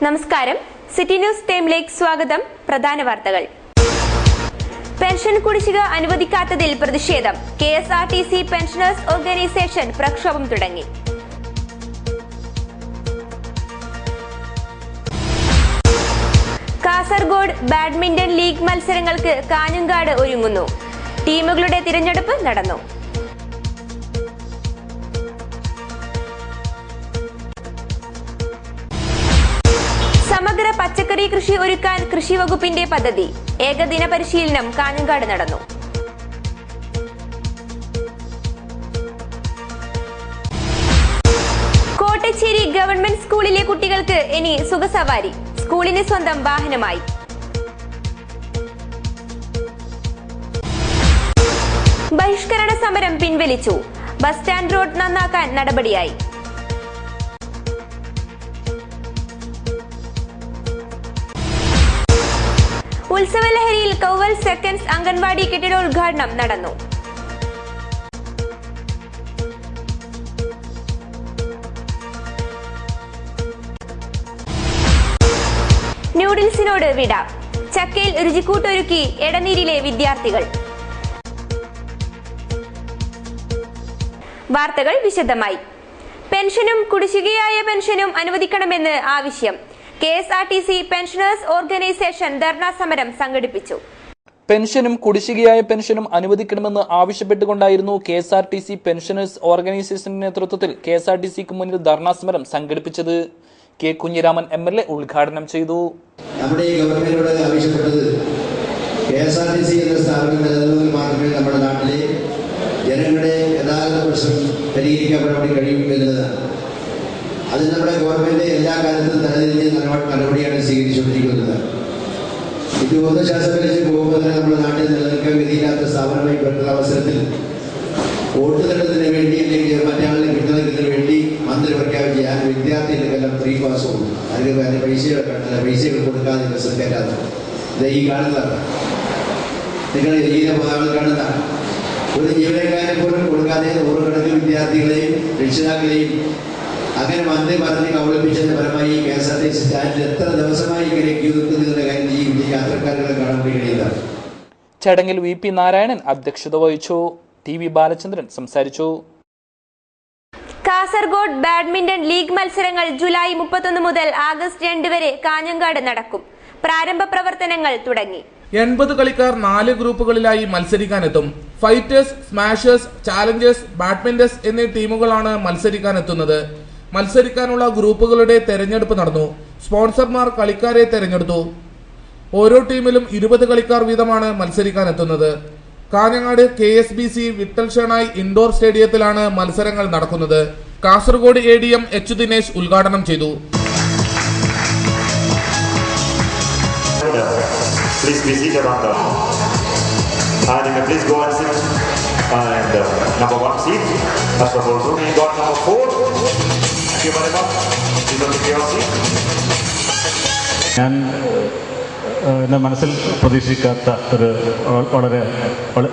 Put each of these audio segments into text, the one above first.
നമസ്കാരം, city news ടൈമിലേക്ക് സ്വാഗതം. പ്രധാന വാർത്തകൾ. പെൻഷൻ കുടിശ്ശിക അനുവദിക്കാത്തതിൽ പ്രതിഷേധം. KSRTC പെൻഷനേഴ്സ് ഓർഗനൈസേഷൻ പ്രക്ഷോഭം തുടങ്ങി. കാസർഗോഡ് ബാഡ്മിന്റൺ ലീഗ് മത്സരങ്ങൾക്ക് കാഞ്ഞങ്ങാട് ഒരുങ്ങുന്നു. ടീമുകളുടെ തിരഞ്ഞെടുപ്പ് നടന്നു. സമഗ്ര പച്ചക്കറി കൃഷി ഒരുക്കാൻ കൃഷി വകുപ്പിന്റെ പദ്ധതി. ഏകദിന പരിശീലനം കാഞ്ഞങ്ങാട് നടന്നു. കോട്ടച്ചേരി ഗവൺമെന്റ് സ്കൂളിലെ കുട്ടികൾക്ക് ഇനി സുഖസവാരി. സ്കൂളിന് സ്വന്തം വാഹനമായി. ബഹിഷ്കരണ സമരം പിൻവലിച്ചു. ബസ് സ്റ്റാൻഡ് റോഡ് നന്നാക്കാൻ നടപടിയായി. ഉത്സവലഹരിയിൽ കൗവൽ സെക്കൻഡ്സ് അംഗൻവാടി കെട്ടിടോദ്ഘാടനം നടന്നു. ന്യൂഡിൽസിനോട് വിട. ചക്കയിൽ രുചിക്കൂട്ടൊരുക്കി എടനീരിലെ വിദ്യാർത്ഥികൾ. വാർത്തകൾ വിശദമായി. പെൻഷനും കുടിശ്ശികയായ പെൻഷനും അനുവദിക്കണമെന്ന് ആവശ്യം. KSRTC പെൻഷനേഴ്സ് ഓർഗനൈസേഷൻ ധർണാ സമരം സംഘടിപ്പിച്ചു. പെൻഷനും കുടിശ്ശികയായ പെൻഷനും അനുവദിക്കണമെന്ന് ആവശ്യപ്പെട്ടുകൊണ്ടായിരുന്നു KSRTC പെൻഷനേഴ്സ് ഓർഗനൈസേഷന്റെ നേതൃത്വത്തിൽ KSRTCക്ക് മുന്നിൽ ധർണാ സമരം സംഘടിപ്പിച്ചത്. K. കുഞ്ഞിരാമൻ MLA ഉദ്ഘാടനം ചെയ്തു. നമ്മുടെ ഈ ഗവൺമെന്റിനോട് ആവശ്യപ്പെട്ടത് KSRTC എന്ന സ്ഥാപനം നിലനിൽക്കുന്നതിൽ മാത്രമേ നമ്മുടെ നാട്ടിലെ ജനങ്ങളുടെ യഥാർത്ഥ പ്രശ്നം പരിഹരിക്കപ്പെടാൻ വേണ്ടി കഴിയും എന്നതാണ്. അത് നമ്മുടെ ഗവൺമെന്റ് എല്ലാ കാലത്തും തലതിരിഞ്ഞ് നടപടിയാണ് സ്വീകരിച്ചുകൊണ്ടിരിക്കുന്നത്. ഇത് ഭൗതശാസ്ത്ര പരീക്ഷയ്ക്ക് പോകുമ്പോൾ തന്നെ നമ്മുടെ നാട്ടിൽ നിലനിൽക്കാൻ വിധിയില്ലാത്ത സ്ഥാപനമായി പെട്ടുള്ള അവസരത്തിൽ വോട്ട് നേട്ടത്തിന് വേണ്ടി അല്ലെങ്കിൽ മറ്റാളിനെ പിന്തുണയ്ക്കുന്നതിന് വേണ്ടി മന്ത്രി പ്രഖ്യാപിച്ച വിദ്യാർത്ഥികൾക്കെല്ലാം ഫ്രീ പാസ് കൊടുക്കും. അതിന് പൈസകൾ കൊടുക്കാതെ ബസ്സിൽ കയറ്റാതെ ഇത് ഈ കാണുന്നതാണ്. നിങ്ങൾ ഈ ഭാഗങ്ങൾ കാണുന്നതാണ്. ഒരു ജീവനക്കാരെ പോലും കൊടുക്കാതെ നൂറുകണക്കിന് വിദ്യാർത്ഥികളെയും രക്ഷിതാക്കളെയും അങ്ങനെ മന്ത്രി പറഞ്ഞ് കബളിപ്പിച്ചതിന് പരമായി KSRTC സ്റ്റാൻഡിൽ എത്ര ദിവസമായി ഇങ്ങനെ ക്യൂ നിൽക്കുന്നതിന്റെ കാര്യം ഈ യാത്രക്കാരുകളെ കാണാൻ വേണ്ടി കഴിയുന്നതാണ്. ചടങ്ങിൽ VP നാരായണൻ അധ്യക്ഷത വഹിച്ചു. TV ബാലചന്ദ്രൻ സംസാരിച്ചു. കാസർഗോഡ് ബാഡ്മിന്റൺ ലീഗ് മത്സരങ്ങൾ ജൂലൈ 31 മുതൽ ആഗസ്റ്റ് 2 വരെ കാഞ്ഞങ്ങാട് നടക്കും. പ്രാരംഭ പ്രവർത്തനങ്ങൾ തുടങ്ങി. 80 കളിക്കാർ 4 ഗ്രൂപ്പുകളിലായി മത്സരിക്കാനെത്തും. ഫൈറ്റേഴ്സ്, സ്മാഷേഴ്സ്, ചാലഞ്ചേഴ്സ്, ബാഡ്മിന്റേഴ്സ് എന്നീ ടീമുകളാണ് മത്സരിക്കാനെത്തുന്നത്. മത്സരിക്കാനുള്ള ഗ്രൂപ്പുകളുടെ തെരഞ്ഞെടുപ്പ് നടന്നു. സ്പോൺസർമാർ കളിക്കാരെ തെരഞ്ഞെടുത്തു. ഓരോ ടീമിലും 20 കളിക്കാർ വീതമാണ് മത്സരിക്കാനെത്തുന്നത്. കാഞ്ഞങ്ങാട് KSBC വിട്ടൽ ഷേണായി ഇൻഡോർ സ്റ്റേഡിയത്തിലാണ് മത്സരങ്ങൾ നടക്കുന്നത്. Kasaragod ADM H. ദിനേശ് ഉദ്ഘാടനം ചെയ്തു. Please be seated on the and please go and sit and number 1 seat. First of all, we got number 4. Thank you very much. Please take your seat. ഞാൻ എൻ്റെ മനസ്സിൽ പ്രതീക്ഷിക്കാത്ത ഒരു വളരെ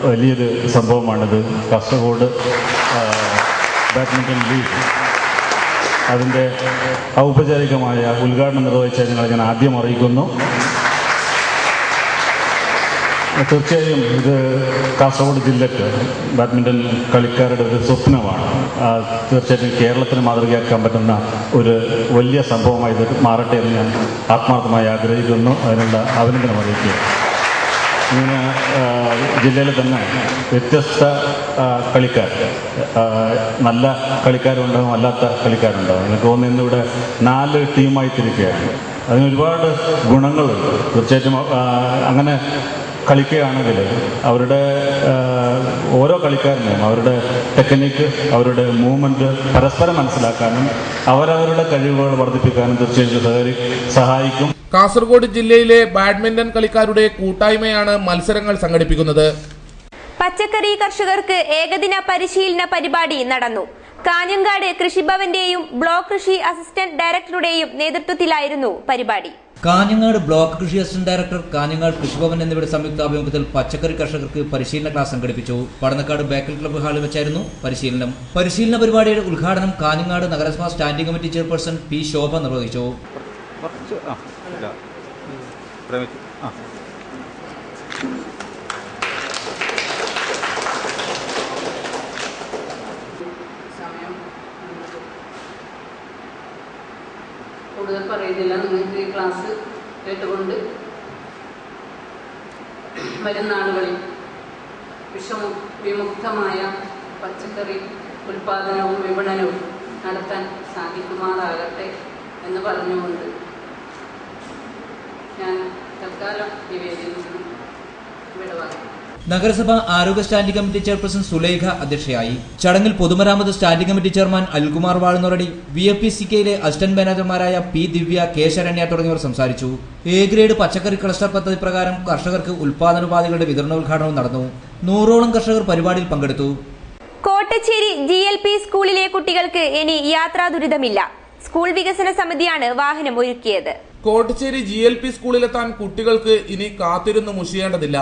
വലിയൊരു സംഭവമാണിത്. കാസർഗോഡ് ബാഡ്മിൻ്റൺ ലീഗ് അതിൻ്റെ ഔപചാരികമായ ഉദ്ഘാടനം നിർവഹിച്ച ഞാൻ ആദ്യം അറിയിക്കുന്നു. തീർച്ചയായും ഇത് കാസർഗോഡ് ജില്ലക്ക് ബാഡ്മിൻ്റൺ കളിക്കാരുടെ ഒരു സ്വപ്നമാണ്. തീർച്ചയായിട്ടും കേരളത്തിന് മാതൃകയാക്കാൻ പറ്റുന്ന ഒരു വലിയ സംഭവമായി ഇത് മാറട്ടെ എന്ന് ഞാൻ ആത്മാർത്ഥമായി ആഗ്രഹിക്കുന്നു. അതിനുള്ള അഭിനന്ദനം അറിയിക്കുക. ഇങ്ങനെ ജില്ലയിൽ തന്നെ വ്യത്യസ്ത കളിക്കാർ, നല്ല കളിക്കാരുണ്ടാകും, അല്ലാത്ത കളിക്കാരുണ്ടാകും. എനിക്ക് തോന്നുന്നു ഇന്നിവിടെ 4 ടീമായി തിരിക്കുകയാണ്. അതിനൊരുപാട് ഗുണങ്ങളുണ്ട്. തീർച്ചയായിട്ടും അങ്ങനെ കളിക്കുകയാണെങ്കിൽ അവരുടെ ഓരോ കളിക്കാരനെയും അവരുടെ ടെക്നിക്ക്, അവരുടെ മൂവ്മെൻറ്റ് പരസ്പരം മനസ്സിലാക്കാനും അവരവരുടെ കഴിവുകൾ വർദ്ധിപ്പിക്കാനും തീർച്ചയായും സഹായിക്കും. കാസർഗോഡ് ജില്ലയിലെ ബാഡ്മിന്റൺ കളിക്കാരുടെ കൂട്ടായ്മയാണ് മത്സരങ്ങൾ സംഘടിപ്പിക്കുന്നത്. പച്ചക്കറി കർഷകർക്ക് ഏകദിന പരിശീലന പരിപാടി നടന്നു. കാഞ്ഞങ്ങാട് കൃഷിഭവന്റെയും ബ്ലോക്ക് കൃഷി അസിസ്റ്റന്റ് ഡയറക്ടറുടെയും നേതൃത്വത്തിലായിരുന്നു പരിപാടി. കാഞ്ഞങ്ങാട് ബ്ലോക്ക് കൃഷി അസിസ്റ്റന്റ് ഡയറക്ടർ, കാഞ്ഞങ്ങാട് കൃഷിഭവൻ എന്നിവരുടെ സംയുക്താഭിമുഖ്യത്തിൽ പച്ചക്കറി കർഷകർക്ക് പരിശീലന ക്ലാസ് സംഘടിപ്പിച്ചു. പടന്നക്കാട് ബേക്കൽ ക്ലബ്ബ് ഹാളിൽ വെച്ചായിരുന്നു പരിശീലന പരിപാടിയുടെ ഉദ്ഘാടനം കാഞ്ഞങ്ങാട് നഗരസഭാ സ്റ്റാൻഡിംഗ് കമ്മിറ്റി ചെയർപേഴ്സൺ പി ശോഭ നിർവഹിച്ചു. കൂടുതൽ പറയുന്നില്ല. നിങ്ങൾക്ക് ഈ ക്ലാസ് കേട്ടുകൊണ്ട് വരുന്ന ആളുകളിൽ വിമുക്തമായ പച്ചക്കറി ഉൽപാദനവും വിപണനവും നടത്താൻ സാധിക്കുമാറാകട്ടെ എന്ന് പറഞ്ഞുകൊണ്ട് ഞാൻ തൽക്കാലം നിവേദിക്കുന്നു. വിടവാങ്ങുന്നു. നഗരസഭ ആരോഗ്യ സ്റ്റാൻഡിംഗ് കമ്മിറ്റി ചെയർപേഴ്സൺ സുലൈഖ അധ്യക്ഷയായി. ചടങ്ങിൽ പൊതുമരാമത്ത് സ്റ്റാൻഡിംഗ് കമ്മിറ്റി ചെയർമാൻ അൽകുമാർ വാളുന്നൊരടി, VFPCKയിലെ അസിസ്റ്റന്റ് മാനേജർമാരായ പി ദിവ്യ, കെ ശരണ്യ തുടങ്ങിയവർ സംസാരിച്ചു. എ ഗ്രേഡ് പച്ചക്കറി ക്ലസ്റ്റർ പദ്ധതി പ്രകാരം കർഷകർക്ക് ഉൽപാദനോപാധികളുടെ വിതരണോദ്ഘാടനവും നടന്നു. 100ഓളം കർഷകർ പരിപാടിയിൽ പങ്കെടുത്തു. കോട്ടച്ചേരി GLP സ്കൂളിലെ കുട്ടികൾക്ക് ഇനി യാത്രാ ദുരിതമില്ല. സ്കൂൾ വികസന സമിതിയാണ് വാഹനം ഒരുക്കിയത്. കോട്ടച്ചേരി GLP സ്കൂളിലെത്താൻ കുട്ടികൾക്ക് ഇനി കാത്തിരുന്ന് മുഷിയേണ്ടതില്ല.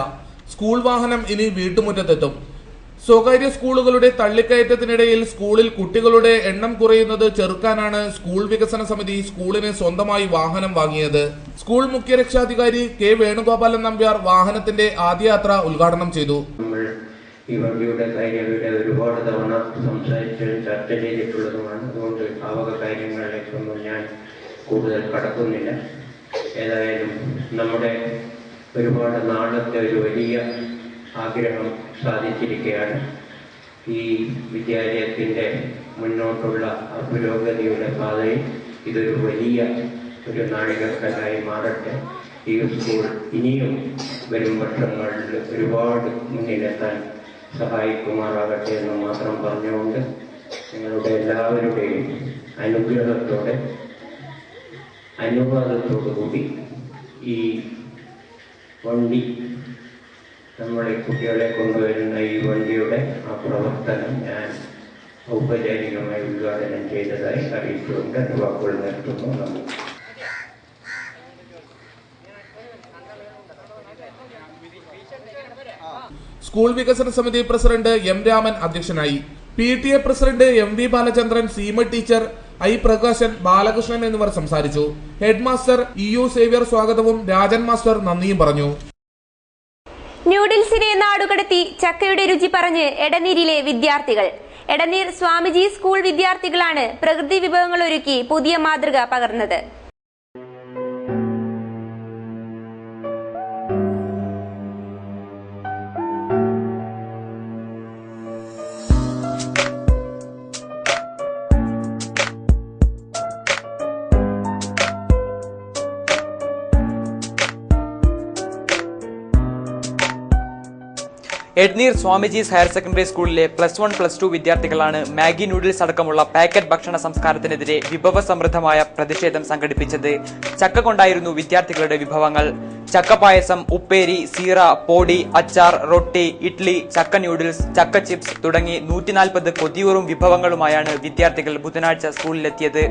സ്കൂൾ വാഹനം ഇനി വീട്ടുമുറ്റത്തെത്തും. സ്വകാര്യ സ്കൂളുകളുടെ തള്ളിക്കയറ്റത്തിനിടയിൽ സ്കൂളിൽ കുട്ടികളുടെ എണ്ണം കുറയുന്നത് ചെറുക്കാനാണ് സ്കൂൾ വികസന സമിതി സ്കൂളിന് സ്വന്തമായി വാഹനം വാങ്ങിയത്. സ്കൂൾ മുഖ്യരക്ഷാധികാരി കെ വേണുഗോപാലൻ നമ്പ്യാർ വാഹനത്തിന്റെ ആദ്യ യാത്ര ഉദ്ഘാടനം ചെയ്തു. ഈ വണ്ടിയുടെ കാര്യം ഒരുപാട് തവണ സംസാരിച്ച് ചർച്ച ചെയ്തിട്ടുള്ളതുമാണ്. അതുകൊണ്ട് ആ വക കാര്യങ്ങളിലേക്കൊന്നും ഞാൻ കൂടുതൽ കടക്കുന്നില്ല. ഏതായാലും നമ്മുടെ ഒരുപാട് നാളത്തെ ഒരു വലിയ ആഗ്രഹം സാധിച്ചിരിക്കുകയാണ്. ഈ വിദ്യാലയത്തിൻ്റെ മുന്നോട്ടുള്ള പുരോഗതിയുടെ പാതയിൽ ഇതൊരു വലിയ ഒരു നാഴികക്കല്ലായി മാറട്ടെ. ഈ സ്കൂൾ ഇനിയും വരും വർഷങ്ങളിൽ ഒരുപാട് മുന്നിലെത്താൻ സഹായിക്കുമാറാകട്ടെ എന്ന് മാത്രം പറഞ്ഞുകൊണ്ട് നിങ്ങളുടെ എല്ലാവരുടെയും അനുഗ്രഹത്തോടെ അനുവാദത്തോടുകൂടി ഈ വണ്ടി, നമ്മുടെ കുട്ടികളെ കൊണ്ടുവരുന്ന ഈ വണ്ടിയുടെ ആ പ്രവർത്തനം ഞാൻ ഔപചാരികമായി ഉദ്ഘാടനം ചെയ്തതായി അറിയിച്ചുകൊണ്ട് വാക്കുകൾ നിർത്തുന്നു. നന്ദി. സ്കൂൾ വികസന സമിതി പ്രസിഡന്റ് M രാമൻ അധ്യക്ഷനായി. PTA president MV Balachandran, Seema teacher, I Prakashan, Balakrishnan എന്നിവർ സംസാരിച്ചു. ഹെഡ് മാസ്റ്റർ EU സേവ്യർ സ്വാഗതവും രാജൻ മാസ്റ്റർ നന്ദിയും പറഞ്ഞു. ന്യൂഡിൽസിനെ നാടുകടത്തി ചക്കയുടെ രുചി പറഞ്ഞ് എടനീരിലെ വിദ്യാർത്ഥികൾ. എടനീർ സ്വാമിജി സ്കൂൾ വിദ്യാർത്ഥികളാണ് പ്രകൃതി വിഭവങ്ങൾ ഒരുക്കി പുതിയ മാതൃക പകർന്നത്. എഡ്നീർ സ്വാമിജീസ് ഹയർ സെക്കൻഡറി സ്കൂളിലെ +1, +2 വിദ്യാർത്ഥികളാണ് മാഗി നൂഡിൽസ് അടക്കമുള്ള പാക്കറ്റ് ഭക്ഷണ സംസ്കാരത്തിനെതിരെ വിഭവസമൃദ്ധമായ പ്രതിഷേധം സംഘടിപ്പിച്ചത്. ചക്ക കൊണ്ടായിരുന്നു വിദ്യാർത്ഥികളുടെ വിഭവങ്ങൾ. ചക്കപ്പായസം, ഉപ്പേരി, സീറ, പോടി, അച്ചാർ, റൊട്ടി, ഇഡ്ലി, ചക്ക നൂഡിൽസ്, ചക്ക ചിപ്സ് തുടങ്ങി 140 കൊതിയൂറും വിഭവങ്ങളുമായാണ് വിദ്യാർത്ഥികൾ ബുധനാഴ്ച സ്കൂളിലെത്തിയത്.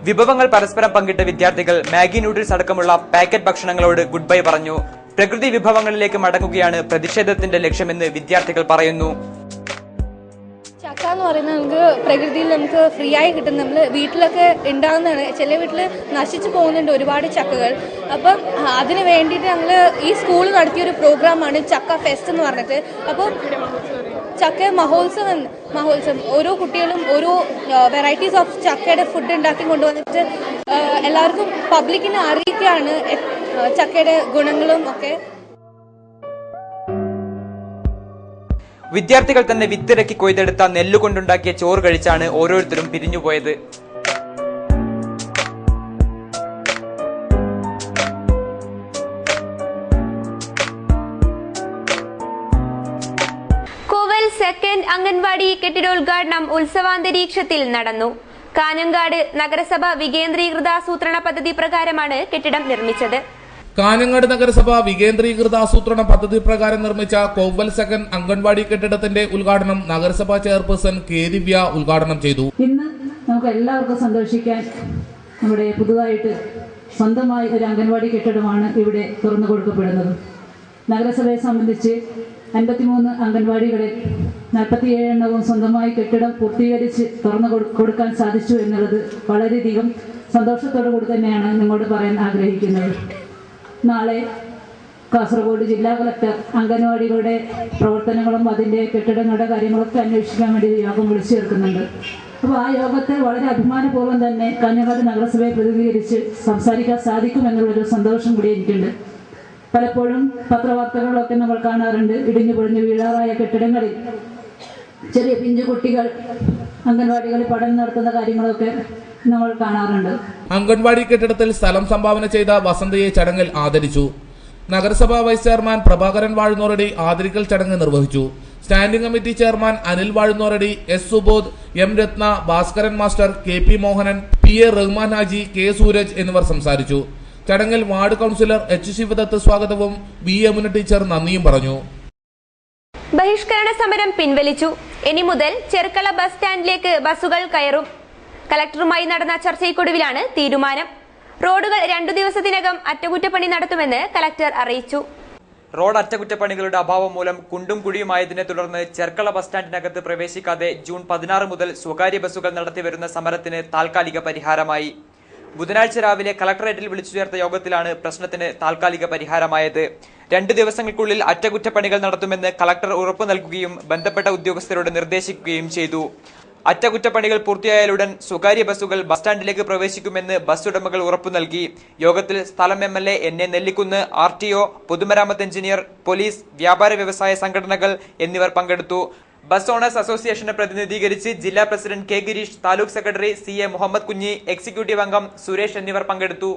വിഭവങ്ങൾ പരസ്പരം പങ്കിട്ട വിദ്യാർത്ഥികൾ മാഗി നൂഡിൽസ് അടക്കമുള്ള പാക്കറ്റ് ഭക്ഷണങ്ങളോട് ഗുഡ് ബൈ പറഞ്ഞു. പ്രകൃതി വിഭവങ്ങളിലേക്ക് മടങ്ങുകയാണ് പ്രതിഷേധത്തിന്റെ ലക്ഷ്യമെന്ന് വിദ്യാർത്ഥികൾ പറയുന്നു. ചക്ക എന്ന് പറയുന്നത് നമുക്ക് പ്രകൃതിയിൽ നമുക്ക് ഫ്രീ ആയി കിട്ടും. നമ്മൾ വീട്ടിലൊക്കെ ഉണ്ടാകുന്നതാണ്. ചില വീട്ടിൽ നശിച്ചു പോകുന്നുണ്ട് ഒരുപാട് ചക്കകൾ. അപ്പം അതിന് വേണ്ടിയിട്ട് ഞങ്ങൾ ഈ സ്കൂൾ നടത്തിയൊരു പ്രോഗ്രാമാണ് ചക്ക ഫെസ്റ്റ് എന്ന് പറഞ്ഞിട്ട്. അപ്പോൾ ചക്ക മഹോത്സവം ഓരോ കുട്ടികളും ഓരോ വെറൈറ്റീസ് ഓഫ് ചക്കയുടെ ഫുഡ് ഉണ്ടാക്കി കൊണ്ടുവന്നിട്ട് എല്ലാവർക്കും പബ്ലിക്കിനെ അറിയിക്കുകയാണ് ചക്കയുടെ ഗുണങ്ങളും ഒക്കെ. വിദ്യാർത്ഥികൾ തന്നെ വിത്തിറക്കി കൊയ്തെടുത്ത നെല്ലുകൊണ്ടുണ്ടാക്കിയ ചോറ് കഴിച്ചാണ് ഓരോരുത്തരും പിരിഞ്ഞുപോയത്. സെക്കൻഡ് അംഗൻവാടി കെട്ടിടോദ്ഘാടനം ഉത്സവാന്തരീക്ഷത്തിൽ നടന്നു. കാഞ്ഞങ്ങാട് നഗരസഭ വികേന്ദ്രീകൃത ആസൂത്രണ പദ്ധതി പ്രകാരമാണ് കെട്ടിടം നിർമ്മിച്ചത്. കാഞ്ഞങ്ങാട് നഗരസഭ വികേന്ദ്രീകൃത ആസൂത്രണ പദ്ധതി പ്രകാരം നിർമ്മിച്ച കോവൽ സെക്കൻഡ് അംഗൻവാടി കെട്ടിടത്തിന്റെ ഉദ്ഘാടനം നഗരസഭാ ചെയർപേഴ്സൺ കെ ദിവ്യ ഉദ്ഘാടനം ചെയ്തു. ഇന്ന് നമുക്ക് എല്ലാവർക്കും സന്തോഷിക്കാൻ നമ്മുടെ പുതുതായിട്ട് സ്വന്തമായി ഒരു അംഗൻവാടി കെട്ടിടമാണ് ഇവിടെ തുറന്നു കൊടുക്കപ്പെടുന്നത്. നഗരസഭയെ സംബന്ധിച്ച് 53 അംഗൻവാടികളിൽ 47 എണ്ണവും സ്വന്തമായി കെട്ടിടം പൂർത്തീകരിച്ച് തുറന്നു കൊടുക്കാൻ സാധിച്ചു എന്നുള്ളത് വളരെയധികം സന്തോഷത്തോടു കൂടി തന്നെയാണ് നിങ്ങളോട് പറയാൻ ആഗ്രഹിക്കുന്നത്. നാളെ കാസർഗോഡ് ജില്ലാ കളക്ടർ അംഗൻവാടികളുടെ പ്രവർത്തനങ്ങളും അതിൻ്റെ കെട്ടിടങ്ങളുടെ കാര്യങ്ങളൊക്കെ അന്വേഷിക്കാൻ വേണ്ടി യോഗം വിളിച്ചു ചേർക്കുന്നുണ്ട്. അപ്പോൾ ആ യോഗത്തെ വളരെ അഭിമാനപൂർവ്വം തന്നെ കാഞ്ഞങ്ങാട് നഗരസഭയെ പ്രതിനിധീകരിച്ച് സംസാരിക്കാൻ സാധിക്കുമെന്നുള്ളൊരു സന്തോഷം കൂടി എനിക്കുണ്ട്. പലപ്പോഴും പത്രവാർത്തകളിലൊക്കെ നമ്മൾ കാണാറുണ്ട്, ഇടിഞ്ഞു പൊളിഞ്ഞു വീഴാറായ കെട്ടിടങ്ങളിൽ ചെറിയ പിഞ്ചു കുട്ടികൾ അംഗൻവാടികളിൽ പഠനം നടത്തുന്ന കാര്യങ്ങളൊക്കെ നമ്മൾ കാണാറുണ്ട്. അംഗൻവാടി കെട്ടിടത്തിൽ സ്ഥലം സംഭാവന ചെയ്ത വസന്തയെ ചടങ്ങിൽ ആദരിച്ചു. നഗരസഭാ വൈസ് ചെയർമാൻ പ്രഭാകരൻ വാഴുന്നോറടി ആദരിക്കൽ ചടങ്ങ് നിർവഹിച്ചു. Standing committee chairman Anil Vazhunnoradi, S Subodh, M Ratna, Bhaskaran master, K P Mohanan, P A Rahman Haji, K Sooraj എന്നിവർ സംസാരിച്ചു. ചടങ്ങിൽ വാർഡ് കൌൺസിലർ എച്ച് ശിവദത്ത് സ്വാഗതവും ബി യമുന ടീച്ചർ നന്ദിയും പറഞ്ഞു. ബഹിഷ്കരണ സമരം പിൻവലിച്ചു. ഇനി മുതൽ ചെർക്കള ബസ് സ്റ്റാൻഡിലേക്ക് ബസ്സുകൾ കയറും. കളക്ടറുമായി നടന്ന ചർച്ചയ്ക്കൊടുവിലാണ് തീരുമാനം. റോഡുകൾ 2 ദിവസത്തിനകം അറ്റകുറ്റപ്പണി നടത്തുമെന്ന് കളക്ടർ അറിയിച്ചു. റോഡ് അറ്റകുറ്റപ്പണികളുടെ അഭാവം മൂലം കുണ്ടും കുഴിയുമായതിനെ തുടർന്ന് ചെർക്കള ബസ് സ്റ്റാൻഡിനകത്ത് പ്രവേശിക്കാതെ ജൂൺ 16 മുതൽ സ്വകാര്യ ബസ്സുകൾ നടത്തിവരുന്ന സമരത്തിന് താൽക്കാലിക പരിഹാരമായി. ബുധനാഴ്ച രാവിലെ കളക്ടറേറ്റിൽ വിളിച്ചു ചേർത്ത യോഗത്തിലാണ് പ്രശ്നത്തിന് താൽക്കാലിക പരിഹാരമായത്. 2 ദിവസങ്ങൾക്കുള്ളിൽ അറ്റകുറ്റപ്പണികൾ നടത്തുമെന്ന് കളക്ടർ ഉറപ്പു നൽകുകയും ബന്ധപ്പെട്ട ഉദ്യോഗസ്ഥരോട് നിർദ്ദേശിക്കുകയും ചെയ്തു. അറ്റകുറ്റപ്പണികൾ പൂർത്തിയായാലുടൻ സ്വകാര്യ ബസ്സുകൾ ബസ് സ്റ്റാൻഡിലേക്ക് പ്രവേശിക്കുമെന്ന് ബസ് ഉടമകൾ ഉറപ്പു നൽകി. യോഗത്തിൽ സ്ഥലം MLA NA നെല്ലിക്കുന്ന്, RTO, പൊതുമരാമത്ത് എഞ്ചിനീയർ, പോലീസ്, വ്യാപാര വ്യവസായ സംഘടനകൾ എന്നിവർ പങ്കെടുത്തു. ബസ് ഓണേഴ്സ് അസോസിയേഷനെ പ്രതിനിധീകരിച്ച് ജില്ലാ president K Girish, taluk secretary CA Muhammad Kunhi, executive അംഗം സുരേഷ് എന്നിവർ പങ്കെടുത്തു.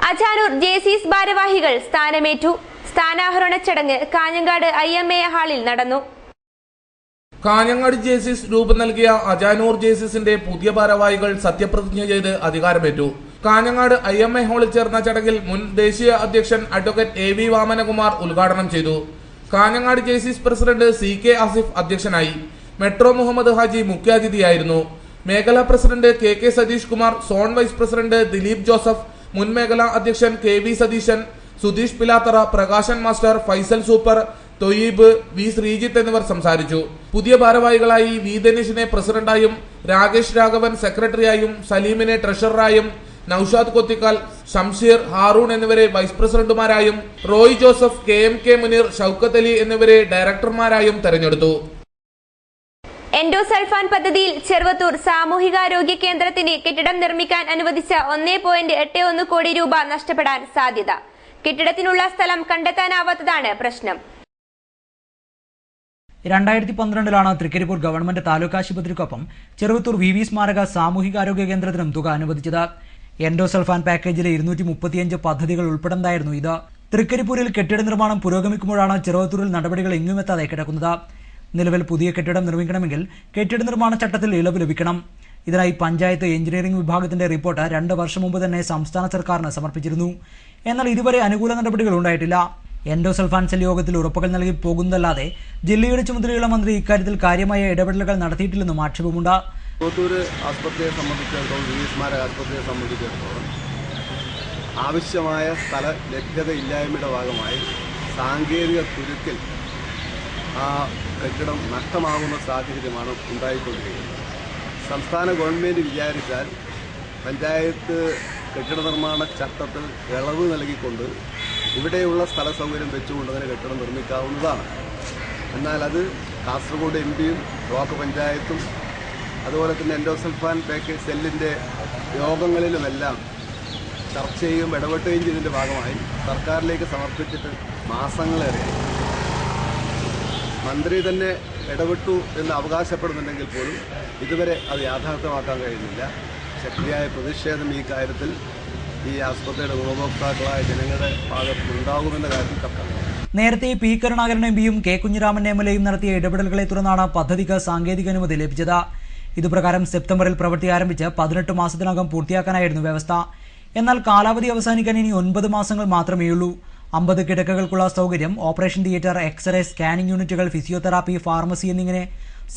അജാനൂർ ജെസിസ് ഭാരവാഹികൾ സ്ഥാനമേറ്റു. സ്ഥാനാരോഹണ ചടങ്ങ് കാഞ്ഞങ്ങാട് IMA ഹാളിൽ നടന്നു. കാഞ്ഞങ്ങാട് ജെസിസ് രൂപം നൽകിയ അജാനൂർ ജെസിസിന്റെ പുതിയ ഭാരവാഹികൾ സത്യപ്രതിജ്ഞ ചെയ്ത് അധികാരമേറ്റു. കാഞ്ഞങ്ങാട് IMA ഹാളിൽ ചേർന്ന ചടങ്ങിൽ മുൻ ദേശീയ അധ്യക്ഷൻ അഡ്വക്കേറ്റ് AV വാമനകുമാർ ഉദ്ഘാടനം ചെയ്തു. Kanhangad Jaycees president CK Asif അധ്യക്ഷനായി. മെട്രോ മുഹമ്മദ് ഹാജി മുഖ്യാതിഥിയായിരുന്നു. മേഖലാ president KK Satish Kumar, zone vice president Dileep Joseph, മുൻ മേഖലാ അധ്യക്ഷൻ KV Satheesan, Sudheesh Pilathara, Prakashan master, Faisal super, Thoyyib, V Sreejith എന്നിവർ സംസാരിച്ചു. പുതിയ ഭാരവാഹികളായി വി ധനീഷിനെ പ്രസിഡന്റായും, രാകേഷ് രാഘവൻ സെക്രട്ടറിയായും, സലീമിനെ ട്രഷററായും, നൌഷാദ് കൊത്തിക്കാൽ, ഷംഷീർ, ഹാറൂൺ എന്നിവരെ വൈസ് പ്രസിഡന്റുമാരായും, റോയ് ജോസഫ്, KMK മുനീർ, ഷൌക്കത്ത് അലി എന്നിവരെ ഡയറക്ടർമാരായും തെരഞ്ഞെടുത്തു. എൻഡോസൾഫാൻ പദ്ധതിയിൽ ചെറുവത്തൂർ സാമൂഹികാരോഗ്യ കേന്ദ്രത്തിന് കെട്ടിടം നിർമ്മിക്കാൻ അനുവദിച്ച 1.81 കോടി രൂപ നഷ്ടപ്പെടാൻ സാധ്യത. കെട്ടിടത്തിനുള്ള സ്ഥലം കണ്ടെത്താനാവാത്തതാണ് പ്രശ്നം. 2012 തൃക്കരിപ്പൂർ ഗവൺമെന്റ് താലൂക്ക് ആശുപത്രിക്കൊപ്പം ചെറുവത്തൂർ VV സ്മാരക സാമൂഹികാരോഗ്യ കേന്ദ്രത്തിനും തുക അനുവദിച്ചത്. എൻഡോസൾഫാൻ പാക്കേജിലെ 235 പദ്ധതികൾ ഉൾപ്പെടുന്നതായിരുന്നു ഇത്. തൃക്കരിപ്പൂരിൽ കെട്ടിട നിർമ്മാണം പുരോഗമിക്കുമ്പോഴാണ് ചെറുവത്തൂരിൽ നടപടികൾ എങ്ങുമെത്താതെ കിടക്കുന്നത്. നിലവിൽ പുതിയ കെട്ടിടം നിർമ്മിക്കണമെങ്കിൽ കെട്ടിട നിർമ്മാണ ചട്ടത്തിൽ ഇളവ് ലഭിക്കണം. ഇതിനായി പഞ്ചായത്ത് എഞ്ചിനീയറിംഗ് വിഭാഗത്തിന്റെ റിപ്പോർട്ട് 2 വർഷം മുമ്പ് തന്നെ സംസ്ഥാന സർക്കാരിന് സമർപ്പിച്ചിരുന്നു. എന്നാൽ ഇതുവരെ അനുകൂല നടപടികൾ ഉണ്ടായിട്ടില്ല. എൻഡോസൾഫാൻ സെൽ യോഗത്തിൽ ഉറപ്പുകൾ നൽകി പോകുന്നതല്ലാതെ ജില്ലയുടെ ചുമതലയുള്ള മന്ത്രി ഇക്കാര്യത്തിൽ കാര്യമായ ഇടപെടലുകൾ നടത്തിയിട്ടില്ലെന്നും ആക്ഷേപമുണ്ട്. ചെറുവത്തൂർ ആശുപത്രിയെ സംബന്ധിച്ചിടത്തോളം VV സ്മാരക ആശുപത്രിയെ സംബന്ധിച്ചിടത്തോളം ആവശ്യമായ സ്ഥല ലഭ്യതയില്ലായ്മയുടെ ഭാഗമായി സാങ്കേതിക തുരുത്തിൽ ആ കെട്ടിടം നഷ്ടമാകുന്ന സാഹചര്യമാണ് ഉണ്ടായിക്കൊണ്ടിരിക്കുന്നത്. സംസ്ഥാന ഗവൺമെൻറ് വിചാരിച്ചാൽ പഞ്ചായത്ത് കെട്ടിട നിർമ്മാണ ചട്ടത്തിൽ ഇളവ് നൽകിക്കൊണ്ട് ഇവിടെയുള്ള സ്ഥല സൗകര്യം വെച്ചുകൊണ്ട് തന്നെ കെട്ടിടം നിർമ്മിക്കാവുന്നതാണ്. എന്നാൽ അത് കാസർഗോഡ് MPയും ബ്ലോക്ക് പഞ്ചായത്തും അതുപോലെ തന്നെ എൻഡോസൾഫാൻ പാക്കേജ് സെല്ലിൻ്റെ യോഗങ്ങളിലുമെല്ലാം ചർച്ച ചെയ്യുകയും ഇടപെട്ടുകയും ചെയ്തതിൻ്റെ ഭാഗമായി സർക്കാരിലേക്ക് സമർപ്പിച്ചിട്ട് മാസങ്ങളേറെയായി. മന്ത്രി തന്നെ ഇടപെട്ടു എന്ന് അവകാശപ്പെടുന്നുണ്ടെങ്കിൽ പോലും ഇതുവരെ അത് യാഥാർത്ഥ്യമാക്കാൻ കഴിയുന്നില്ല. ശക്തിയായ പ്രതിഷേധം ഈ കാര്യത്തിൽ ഈ ആശുപത്രിയുടെ ഗുണഭോക്താക്കളായ ജനങ്ങളുടെ ഭാഗത്തുനിന്നുണ്ടാകുമെന്ന കാര്യത്തിൽ തർക്കമില്ല. നേരത്തെ പി കരുണാകരൻ എംപിയും കെ കുഞ്ഞിരാമൻ എംഎൽഎയും നടത്തിയ ഇടപെടലുകളെ തുടർന്നാണ് പദ്ധതിക്ക് സാങ്കേതിക അനുമതി ലഭിച്ചത്. ഇതുപ്രകാരം സെപ്റ്റംബറിൽ പ്രവൃത്തി ആരംഭിച്ച് 18 മാസത്തിനകം പൂർത്തിയാക്കാനായിരുന്നു വ്യവസ്ഥ. എന്നാൽ കാലാവധി അവസാനിക്കാൻ ഇനി 9 മാസങ്ങൾ മാത്രമേയുള്ളൂ. 50 കിടക്കകൾക്കുള്ള സൗകര്യം, ഓപ്പറേഷൻ തിയേറ്റർ, എക്സ്റേ, സ്കാനിംഗ് യൂണിറ്റുകൾ, ഫിസിയോതെറാപ്പി, ഫാർമസി എന്നിങ്ങനെ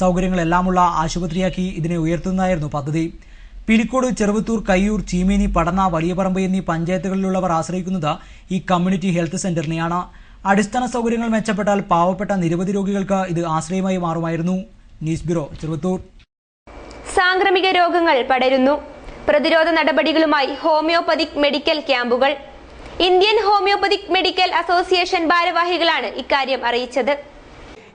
സൗകര്യങ്ങളെല്ലാമുള്ള ആശുപത്രിയാക്കി ഇതിനെ ഉയർത്തുന്നതായിരുന്നു പദ്ധതി. പിലിക്കോട്, ചെറുവത്തൂർ, കയ്യൂർ, ചീമേനി, പടന്ന, വലിയപറമ്പ് എന്നീ പഞ്ചായത്തുകളിലുള്ളവർ ആശ്രയിക്കുന്നത് ഈ കമ്മ്യൂണിറ്റി ഹെൽത്ത് സെന്ററിനെയാണ്. അടിസ്ഥാന സൗകര്യങ്ങൾ മെച്ചപ്പെട്ടാൽ പാവപ്പെട്ട നിരവധി രോഗികൾക്ക് ഇത് ആശ്രയമായി മാറുമായിരുന്നു. News bureau, Cheruvathur. സാംക്രമിക രോഗങ്ങൾ പടരുന്നു. പ്രതിരോധ നടപടികളുമായി ഹോമിയോപ്പതിക് മെഡിക്കൽ ക്യാമ്പുകൾ. ഇന്ത്യൻ ഹോമിയോപ്പതിക് മെഡിക്കൽ അസോസിയേഷൻ ഭാരവാഹികളാണ് ഇക്കാര്യം അറിയിച്ചത്.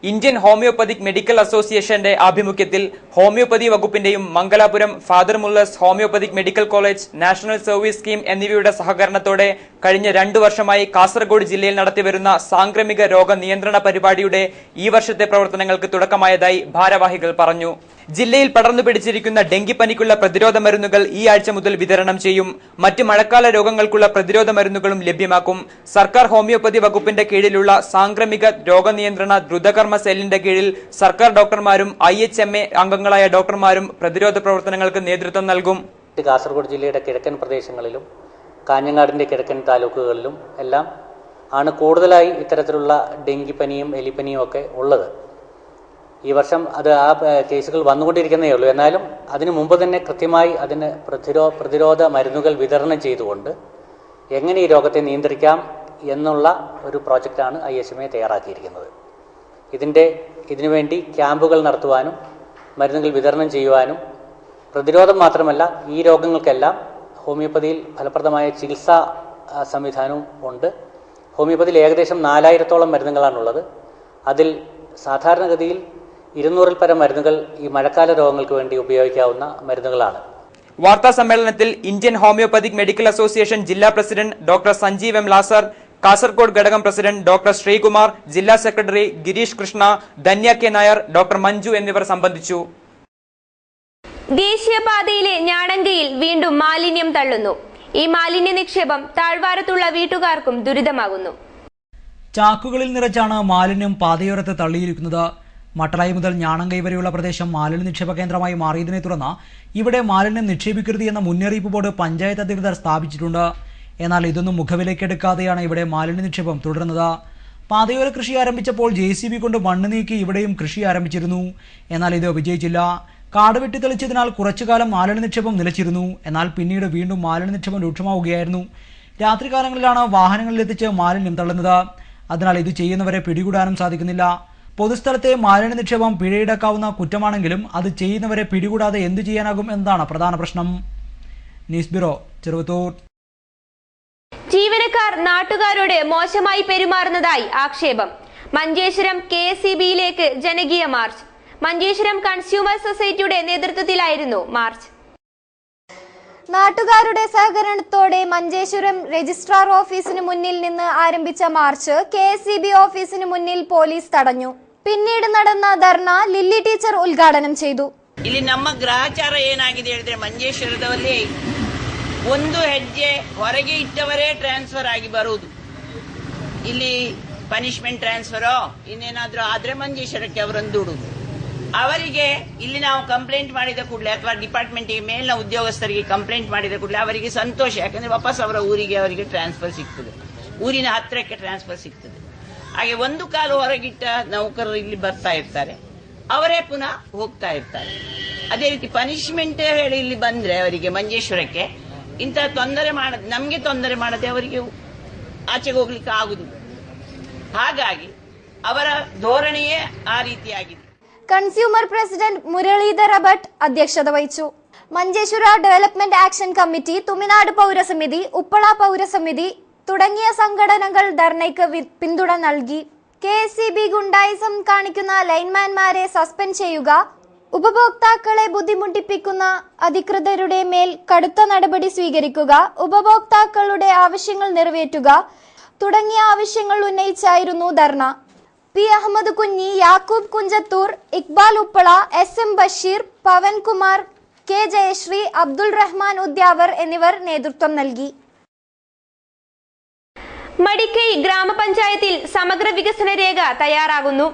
ഇന്ത്യൻ ഹോമിയോപ്പതിക് മെഡിക്കൽ അസോസിയേഷന്റെ ആഭിമുഖ്യത്തിൽ ഹോമിയോപ്പതി വകുപ്പിന്റെയും Mangalapuram father Muller's homeopathic medical college, national service scheme എന്നിവയുടെ സഹകരണത്തോടെ കഴിഞ്ഞ 2 വർഷമായി കാസർഗോഡ് ജില്ലയിൽ നടത്തിവരുന്ന സാംക്രമിക രോഗ നിയന്ത്രണ പരിപാടിയുടെ ഈ വർഷത്തെ പ്രവർത്തനങ്ങൾക്ക് തുടക്കമായതായി ഭാരവാഹികൾ പറഞ്ഞു. ജില്ലയിൽ പടർന്നു പിടിച്ചിരിക്കുന്ന ഡെങ്കിപ്പനിക്കുള്ള പ്രതിരോധ മരുന്നുകൾ ഈ ആഴ്ച മുതൽ വിതരണം ചെയ്യും. മറ്റ് മഴക്കാല രോഗങ്ങൾക്കുള്ള പ്രതിരോധ മരുന്നുകളും ലഭ്യമാക്കും. സർക്കാർ ഹോമിയോപ്പതി വകുപ്പിന്റെ കീഴിലുള്ള സാംക്രമിക രോഗനിയന്ത്രണ ദ്രുതകർമ്മ സെല്ലിന്റെ കീഴിൽ സർക്കാർ ഡോക്ടർമാരും IHMA അംഗങ്ങളായ ഡോക്ടർമാരും പ്രതിരോധ പ്രവർത്തനങ്ങൾക്ക് നേതൃത്വം നൽകും. കാസർഗോഡ് ജില്ലയുടെ കിഴക്കൻ പ്രദേശങ്ങളിലും കാഞ്ഞങ്ങാടിന്റെ കിഴക്കൻ താലൂക്കുകളിലും എല്ലാം ആണ് കൂടുതലായി ഇത്തരത്തിലുള്ള ഡെങ്കിപ്പനിയും എലിപ്പനിയും ഒക്കെ ഉള്ളത്. ഈ വർഷം അത് ആ കേസുകൾ വന്നുകൊണ്ടിരിക്കുന്നേ ഉള്ളൂ. എന്നാലും അതിനു മുമ്പ് തന്നെ കൃത്യമായി അതിന് പ്രതിരോധ മരുന്നുകൾ വിതരണം ചെയ്തുകൊണ്ട് എങ്ങനെ ഈ രോഗത്തെ നിയന്ത്രിക്കാം എന്നുള്ള ഒരു പ്രോജക്റ്റാണ് IHMA തയ്യാറാക്കിയിരിക്കുന്നത്. ഇതിനുവേണ്ടി ക്യാമ്പുകൾ നടത്തുവാനും മരുന്നുകൾ വിതരണം ചെയ്യുവാനും പ്രതിരോധം മാത്രമല്ല ഈ രോഗങ്ങൾക്കെല്ലാം ഹോമിയോപ്പതിയിൽ ഫലപ്രദമായ ചികിത്സാ സംവിധാനവും ഉണ്ട്. ഹോമിയോപ്പതിയിൽ ഏകദേശം 4000-ഓളം മരുന്നുകളാണുള്ളത്. അതിൽ സാധാരണഗതിയിൽ 200-ൽ പരം മരുന്നുകൾ ഈ മഴക്കാല രോഗങ്ങൾക്ക് വേണ്ടി ഉപയോഗിക്കാവുന്ന മരുന്നുകളാണ്. വാർത്താ സമ്മേളനത്തിൽ ഇന്ത്യൻ ഹോമിയോപ്പതിക് മെഡിക്കൽ അസോസിയേഷൻ ജില്ലാ പ്രസിഡന്റ് ഡോക്ടർ സഞ്ജീവ് M. ലാസർ, കാസർഗോഡ് ഘടകം പ്രസിഡന്റ് ഡോക്ടർ ശ്രീകുമാർ, ജില്ലാ secretary Girish Krishna, Dhanya K. Nair, doctor Manju എന്നിവർ സംബന്ധിച്ചു. ദേശീയപാതയിലെ ഞാണങ്കയിൽ വീണ്ടും മാലിന്യം തള്ളുന്നു. ഈ മാലിന്യ നിക്ഷേപം താഴ്വാരത്തുള്ള വീട്ടുകാർക്കും ദുരിതമാകുന്നു. ചാക്കുകളിൽ നിറച്ചാണ് മാലിന്യം പാതയോരത്ത് തള്ളിയിരിക്കുന്നത്. മട്ടളായി മുതൽ ഞാണങ്കൈ വരെയുള്ള പ്രദേശം മാലിന്യ നിക്ഷേപ കേന്ദ്രമായി മാറിയതിനെ തുടർന്ന് ഇവിടെ മാലിന്യം നിക്ഷേപിക്കരുത് എന്ന മുന്നറിയിപ്പ് ബോർഡ് പഞ്ചായത്ത് അധികൃതർ സ്ഥാപിച്ചിട്ടുണ്ട്. എന്നാൽ ഇതൊന്നും മുഖവിലേക്കെടുക്കാതെയാണ് ഇവിടെ മാലിന്യ നിക്ഷേപം തുടരുന്നത്. പാതയോര കൃഷി ആരംഭിച്ചപ്പോൾ JCB കൊണ്ട് മണ്ണ് നീക്കി ഇവിടെയും കൃഷി ആരംഭിച്ചിരുന്നു. എന്നാൽ ഇത് വിജയിച്ചില്ല. കാട് വെട്ടി തെളിച്ചതിനാൽ കുറച്ചുകാലം മാലിന്യ നിക്ഷേപം നിലച്ചിരുന്നു. എന്നാൽ പിന്നീട് വീണ്ടും മാലിന്യ നിക്ഷേപം രൂക്ഷമാവുകയായിരുന്നു. രാത്രികാലങ്ങളിലാണ് വാഹനങ്ങളിലെത്തിച്ച് മാലിന്യം തള്ളുന്നത്. അതിനാൽ ഇത് ചെയ്യുന്നവരെ പിടികൂടാനും സാധിക്കുന്നില്ല. പൊതുസ്ഥലത്തെ മാലിന്യ നിക്ഷേപം പിഴയിടക്കാവുന്ന കുറ്റമാണെങ്കിലും അത് ചെയ്യുന്നവരെ പിടികൂടാതെ എന്തു ചെയ്യാനാകും എന്നതാണ് പ്രധാന പ്രശ്നം. News bureau, Cheruvathur. ജീവനക്കാർ നാട്ടുകാരോട് മോശമായി പെരുമാറുന്നതായി ആക്ഷേപം. മഞ്ചേശ്വരം KSEBയിലേക്ക് ജനകീയ മാർച്ച്. മഞ്ചേശ്വരം കൺസ്യൂമർ സൊസൈറ്റിയുടെ നേതൃത്വത്തിലായിരുന്നു മാർച്ച്. നാട്ടുകാരുടെ സഹകരണത്തോടെ മഞ്ചേശ്വരം രജിസ്ട്രാർ ഓഫീസിന് മുന്നിൽ നിന്ന് ആരംഭിച്ച മാർച്ച് KSEB ഓഫീസിന് മുന്നിൽ പോലീസ് തടഞ്ഞു. പിന്നീട് നടന്ന ധർണ ലില്ലി ടീച്ചർ ഉദ്ഘാടനം ചെയ്തു. ಇಲ್ಲಿ ನಮ್ಮ ಗ್ರಹಚಾರ ಏನಾಗಿದೆ ಹೇಳಿದ್ರೆ ಮಂಜೇಶ್ವರದಲ್ಲಿ ಒಂದು ಹೆಜ್ಜೆ ಹೊರಗೆ ಇಟ್ಟವರೇ ಟ್ರಾನ್ಸ್ಫರ್ ಆಗಿ ಬರುವುದು. ಇಲ್ಲಿ ಪನಿಷ್ಮೆಂಟ್ ಟ್ರಾನ್ಸ್ಫರೋ ಇನ್ನೇನಾದ್ರೂ ಆದ್ರೆ ಮಂಜೇಶ್ವರಕ್ಕೆ ಅವರನ್ನು ದೂಡುದು. ಅವರಿಗೆ ಇಲ್ಲಿ ನಾವು ಕಂಪ್ಲೇಂಟ್ ಮಾಡಿದ ಕೂಡಲೇ ಅಥವಾ ಡಿಪಾರ್ಟ್ಮೆಂಟ್ಗೆ ಮೇಲಿನ ಉದ್ಯೋಗಸ್ಥರಿಗೆ ಕಂಪ್ಲೇಂಟ್ ಮಾಡಿದ ಕೂಡಲೇ ಅವರಿಗೆ ಸಂತೋಷ. ಯಾಕಂದ್ರೆ ವಾಪಸ್ ಅವರ ಊರಿಗೆ ಅವರಿಗೆ ಟ್ರಾನ್ಸ್ಫರ್ ಸಿಗ್ತದೆ, ಊರಿನ ಹತ್ತಿರಕ್ಕೆ ಟ್ರಾನ್ಸ್ಫರ್ ಸಿಗ್ತದೆ. ಹಾಗೆ ಒಂದು ಕಾಲು ಹೊರಗಿಟ್ಟ ನೌಕರರು ಇಲ್ಲಿ ಬರ್ತಾ ಇರ್ತಾರೆ, ಅವರೇ ಪುನಃ ಹೋಗ್ತಾ ಇರ್ತಾರೆ. ಅದೇ ರೀತಿ ಪನಿಷ್ಮೆಂಟ್ ಹೇಳಿ ಇಲ್ಲಿ ಬಂದ್ರೆ ಅವರಿಗೆ ಮಂಜೇಶ್ವರಕ್ಕೆ ಇಂತಹ ತೊಂದರೆ ನಮ್ಗೆ ತೊಂದರೆ ಮಾಡದೆ ಅವರಿಗೆ ಆಚೆಗೆ ಹೋಗ್ಲಿಕ್ಕೆ ಆಗುದಿಲ್ಲ. ಹಾಗಾಗಿ ಅವರ ಧೋರಣೆಯೇ ಆ ರೀತಿಯಾಗಿದೆ. കൺസ്യൂമർ പ്രസിഡന്റ് മുരളീധര ഭട്ട് അധ്യക്ഷത വഹിച്ചു. Manjeshwar development action committee, Thuminad പൗരസമിതി, ഉപ്പള പൗരസമിതി തുടങ്ങിയ സംഘടനകൾ ധർണയ്ക്ക് പിന്തുണ നൽകി. KSEB ഗുണ്ടായിസം കാണിക്കുന്ന ലൈൻമാൻമാരെ സസ്പെൻഡ് ചെയ്യുക, ഉപഭോക്താക്കളെ ബുദ്ധിമുട്ടിപ്പിക്കുന്ന അധികൃതരുടെ മേൽ കടുത്ത നടപടി സ്വീകരിക്കുക, ഉപഭോക്താക്കളുടെ ആവശ്യങ്ങൾ നിറവേറ്റുക തുടങ്ങിയ ആവശ്യങ്ങൾ ഉന്നയിച്ചായിരുന്നു ധർണ. P. അഹമ്മദ് കുഞ്ഞി, യാക്കൂബ് കുഞ്ചത്തൂർ, ഇക്ബാൽ ഉപ്പള, SM ബഷീർ, പവൻകുമാർ, K. ജയശ്രീ, അബ്ദുൾ റഹ്മാൻ ഉദ്യാവർ എന്നിവർ നേതൃത്വം നൽകി. മടിക്കൈ ഗ്രാമപഞ്ചായത്തിൽ സമഗ്ര വികസന രേഖ തയ്യാറാകുന്നു.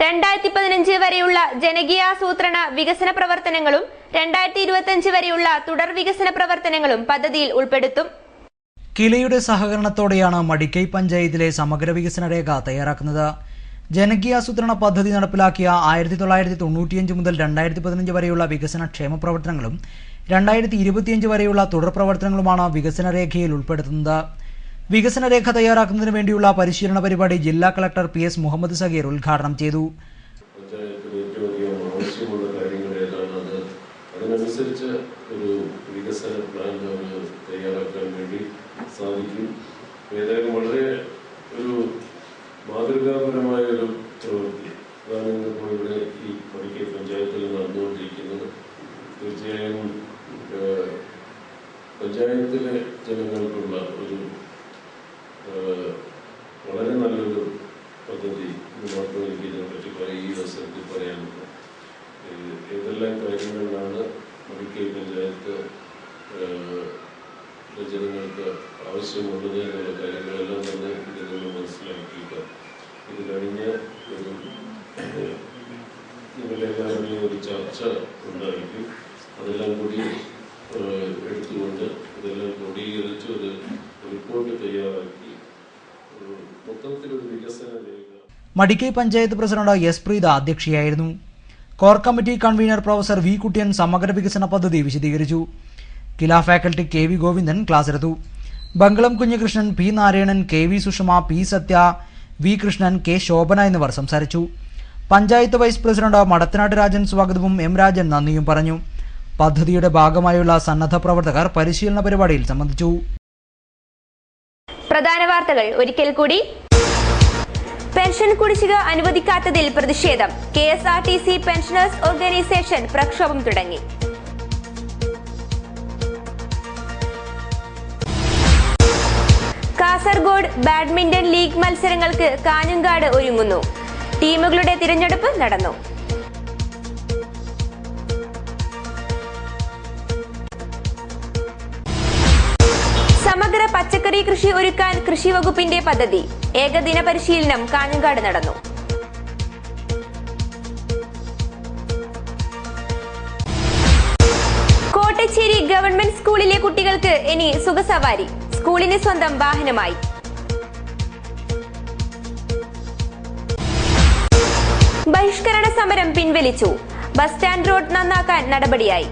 2015 വരെയുള്ള ജനകീയാസൂത്രണ വികസന പ്രവർത്തനങ്ങളും 2025 വരെയുള്ള തുടർ വികസന പ്രവർത്തനങ്ങളും പദ്ധതിയിൽ ഉൾപ്പെടുത്തും. കിലയുടെ സഹകരണത്തോടെയാണ് മടിക്കൈ പഞ്ചായത്തിലെ സമഗ്ര വികസന രേഖ തയ്യാറാക്കുന്നത്. ജനകീയാസൂത്രണ പദ്ധതി നടപ്പിലാക്കിയ 1995 മുതൽ 2015 വരെയുള്ള വികസന ക്ഷേമ പ്രവർത്തനങ്ങളും 2025 വരെയുള്ള തുടർ പ്രവർത്തനങ്ങളുമാണ് വികസന രേഖയിൽ ഉൾപ്പെടുത്തുന്നത്. വികസന രേഖ തയ്യാറാക്കുന്നതിന് വേണ്ടിയുള്ള പരിശീലന പരിപാടി ജില്ലാ കളക്ടർ PS മുഹമ്മദ് സഗീർ ഉദ്ഘാടനം ചെയ്തു. അതിനനുസരിച്ച് ഒരു വികസന പ്ലാൻ തയ്യാറാക്കാൻ വേണ്ടി സാധിക്കും. ഏതായാലും വളരെ ഒരു മാതൃകാപരമായ ഒരു പ്രവൃത്തി അതാണ് ഇന്നിപ്പോൾ ഇവിടെ ഈ മടിക്കൈ പഞ്ചായത്തിൽ നടന്നുകൊണ്ടിരിക്കുന്നത്. തീർച്ചയായും പഞ്ചായത്തിലെ ജനങ്ങൾക്കുള്ള ഒരു വളരെ നല്ലൊരു പദ്ധതി എന്ന് മാത്രം എനിക്ക് ഇതിനെപ്പറ്റി ഈ അവസരത്തിൽ പറയാനുള്ളത്. ഏതെല്ലാം കാര്യങ്ങളിലാണ് മടിക്കൈ പഞ്ചായത്ത് ജനങ്ങൾക്ക് ആവശ്യമുള്ളത് എന്നുള്ള കാര്യങ്ങളെല്ലാം തന്നെ ഇതിൽ നിന്ന് മനസ്സിലാക്കിയിട്ട് ഇത് കഴിഞ്ഞ് ഒരു നിങ്ങളെല്ലാവരുടെയും ഒരു ചർച്ച ഉണ്ടായിരിക്കും. അതെല്ലാം കൂടി എടുത്തുകൊണ്ട് ഇതെല്ലാം ക്രോഡീകരിച്ച് ഒരു റിപ്പോർട്ട് തയ്യാറാക്കി മൊത്തത്തിലൊരു വികസന രേഖ. മടിക്കൈ പഞ്ചായത്ത് പ്രസിഡന്റ് S പ്രീത അധ്യക്ഷയായിരുന്നു. Core committee convener professor V Kuttiyan സമഗ്ര വികസന പദ്ധതി വിശദീകരിച്ചു. KILA faculty KV Govindan class എടുത്തു. Bangalam Kunhikrishnan, P Narayanan, KV Sushma, P സത്യ, V കൃഷ്ണൻ, K ശോഭന എന്നിവർ സംസാരിച്ചു. പഞ്ചായത്ത് വൈസ് പ്രസിഡന്റ് മടത്തനാട്ട് രാജൻ സ്വാഗതവും M രാജൻ നന്ദിയും പറഞ്ഞു. പദ്ധതിയുടെ ഭാഗമായുള്ള സന്നദ്ധ പ്രവർത്തകർ പരിശീലന പരിപാടിയിൽ സംബന്ധിച്ചു. പ്രധാന വാർത്തകൾ ഒരിക്കൽ കൂടി. പെൻഷൻ കുടിശ്ശിക അനുവദിക്കാത്തതിൽ പ്രതിഷേധം. KSRTC പെൻഷനേഴ്സ് ഓർഗനൈസേഷൻ പ്രക്ഷോഭം തുടങ്ങി. കാസർഗോഡ് ബാഡ്മിന്റൺ ലീഗ് മത്സരങ്ങൾക്ക് കാഞ്ഞങ്ങാട് ഒരുങ്ങുന്നു. ടീമുകളുടെ തിരഞ്ഞെടുപ്പ് നടന്നു. സമഗ്ര പച്ചക്കറി കൃഷി ഒരുക്കാൻ കൃഷി വകുപ്പിന്റെ പദ്ധതി. ഏകദിന പരിശീലനം കാഞ്ഞങ്ങാട് നടന്നു. കോട്ടച്ചേരി ഗവൺമെന്റ് സ്കൂളിലെ കുട്ടികൾക്ക് ഇനി സുഖസവാരി. സ്കൂളിന് സ്വന്തം വാഹനമായി. ബഹിഷ്കരണ സമരം പിൻവലിച്ചു. ബസ് സ്റ്റാൻഡ് റോഡ് നന്നാക്കാൻ നടപടിയായി.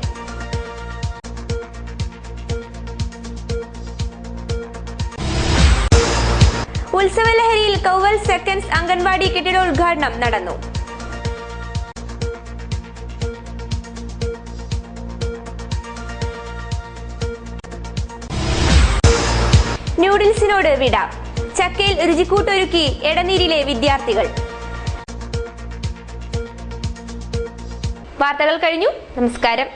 ഉത്സവലഹരിയിൽ കൗവൽ സെക്കൻഡ്സ് അംഗൻവാടി കെട്ടിടോദ്ഘാടനം നടന്നു. ന്യൂഡിൽസിനോട് വിട. ചക്കയിൽ രുചിക്കൂട്ടൊരുക്കി എടനീരിലെ വിദ്യാർത്ഥികൾ. വാർത്തകൾ കഴിഞ്ഞു. നമസ്കാരം.